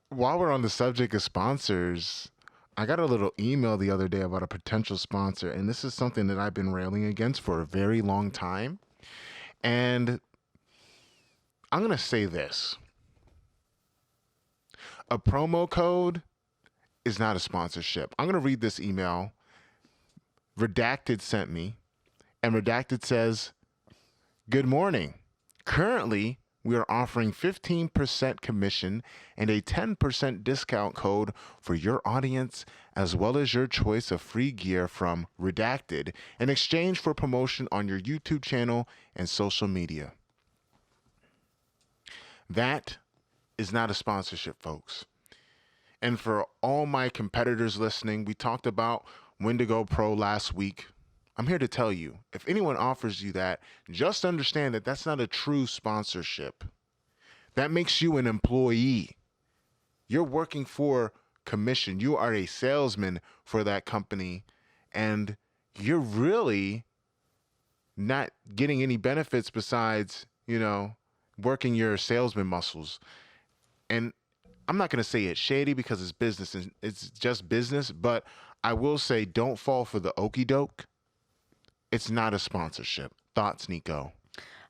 While we're on the subject of sponsors, I got a little email the other day about a potential sponsor, and this is something that I've been railing against for a very long time. And I'm going to say this: a promo code is not a sponsorship. I'm going to read this email. Redacted sent me, and Redacted says, "Good morning. Currently, we are offering 15% commission and a 10% discount code for your audience, as well as your choice of free gear from Redacted in exchange for promotion on your YouTube channel and social media." That is not a sponsorship, folks. And for all my competitors listening, we talked about when to go pro last week. I'm here to tell you, if anyone offers you that, just understand that that's not a true sponsorship. That makes you an employee. You're working for commission. You are a salesman for that company, and you're really not getting any benefits besides, working your salesman muscles. And I'm not going to say it's shady because it's business and it's just business, but I will say don't fall for the okey doke. It's not a sponsorship. Thoughts, Nico?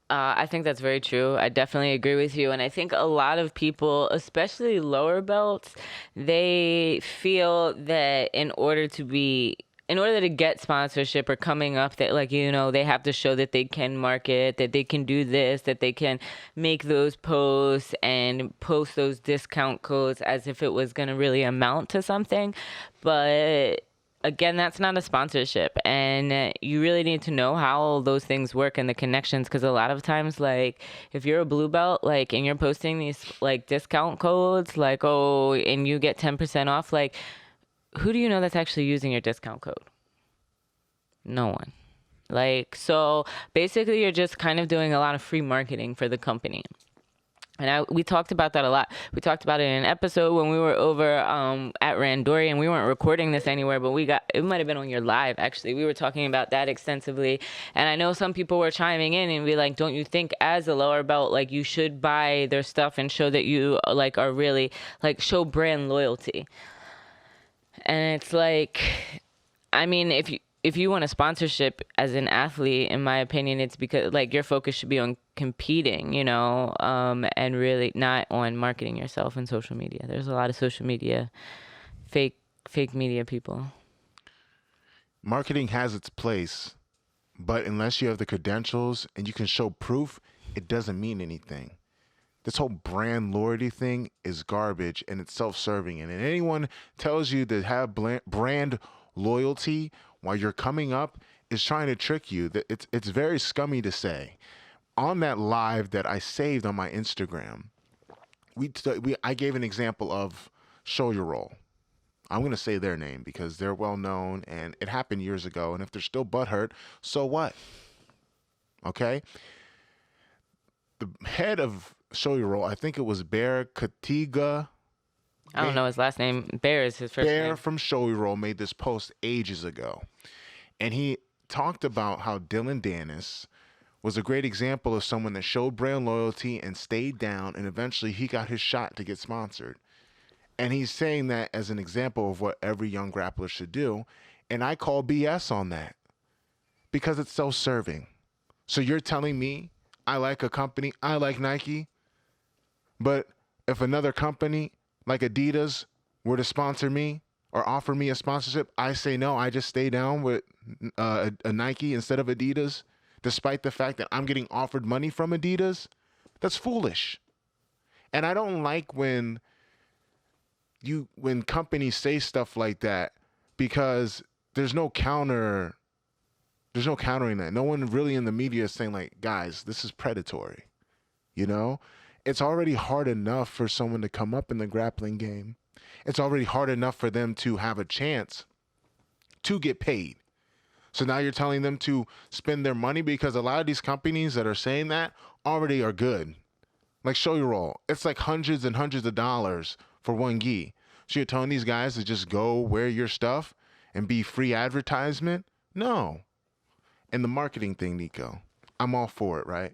I think that's very true. I definitely agree with you. And I think a lot of people, especially lower belts, they feel that in order to get sponsorship or coming up, that they have to show that they can market, that they can do this, that they can make those posts and post those discount codes as if it was going to really amount to something. But again, that's not a sponsorship, and you really need to know how those things work and the connections, because a lot of times, like, if you're a blue belt, like, and you're posting these like discount codes, like, oh, and you get 10% off, like, who do you know that's actually using your discount code? No one. Like, so basically you're just kind of doing a lot of free marketing for the company. And we talked about that a lot. We talked about it in an episode when we were over at Randori, and we weren't recording this anywhere, but it might have been on your live, actually. We were talking about that extensively. And I know some people were chiming in and be like, don't you think as a lower belt, like, you should buy their stuff and show that you like are really, like, show brand loyalty? And it's like, I mean, if you want a sponsorship as an athlete, in my opinion, it's because, like, your focus should be on competing, and really not on marketing yourself in social media. There's a lot of social media fake media people. Marketing has its place, but unless you have the credentials and you can show proof, it doesn't mean anything. This whole brand loyalty thing is garbage and it's self-serving. And anyone tells you to have brand loyalty while you're coming up is trying to trick you. That it's very scummy to say. On that live that I saved on my Instagram, I gave an example of Show Your Roll. I'm going to say their name because they're well known and it happened years ago. And if they're still butthurt, so what? Okay? The head of Show Your Roll, I think it was Bear Katiga. I don't know his last name. Bear is his first Bear name. from Show Your Roll made this post ages ago. And he talked about how Dylan Dennis was a great example of someone that showed brand loyalty and stayed down, and eventually he got his shot to get sponsored. And he's saying that as an example of what every young grappler should do. And I call BS on that because it's self-serving. So you're telling me I like a company, I like Nike, but if another company like Adidas were to sponsor me or offer me a sponsorship, I say no. I just stay down with a Nike instead of Adidas, despite the fact that I'm getting offered money from Adidas. That's foolish. And I don't like when companies say stuff like that because there's no countering that. No one really in the media is saying, like, guys, this is predatory. It's already hard enough for someone to come up in the grappling game. It's already hard enough for them to have a chance to get paid. So now you're telling them to spend their money, because a lot of these companies that are saying that already are good. Like Show Your Roll, it's like hundreds and hundreds of dollars for one gi. So you're telling these guys to just go wear your stuff and be free advertisement? No. And the marketing thing, Nico, I'm all for it, right?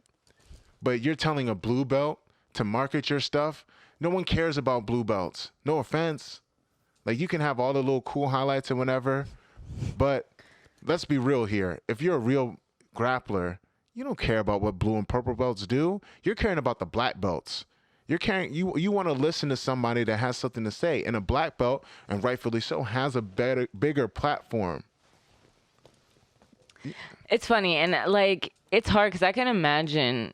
But you're telling a blue belt to market your stuff? No one cares about blue belts. No offense. Like, you can have all the little cool highlights and whatever, but let's be real here. If you're a real grappler, you don't care about what blue and purple belts do. You're caring about the black belts. You're caring. You want to listen to somebody that has something to say, and a black belt, and rightfully so, has a bigger platform. It's funny, and like it's hard because I can imagine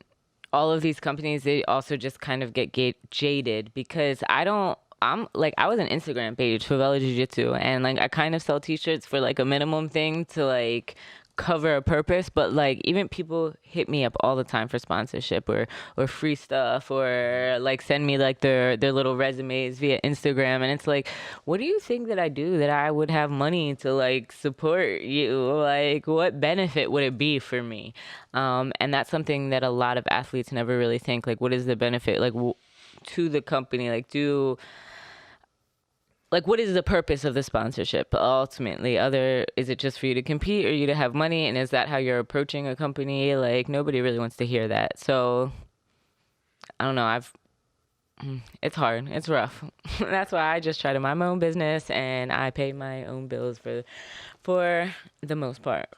all of these companies. They also just kind of get jaded because I don't. I'm like I was an Instagram page for Brazilian Jiu-Jitsu, and like I kind of sell T-shirts for like a minimum thing to like cover a purpose, but like even people hit me up all the time for sponsorship or free stuff or like send me like their little resumes via Instagram, and it's like, what do you think that I do that I would have money to like support you? Like, what benefit would it be for me? And that's something that a lot of athletes never really think, like, what is the benefit like to the company? Like what is the purpose of the sponsorship ultimately? Is it just for you to compete or you to have money, and is that how you're approaching a company? Like, nobody really wants to hear that. So I don't know. It's hard, it's rough. That's why I just try to mind my own business and I pay my own bills for the most part.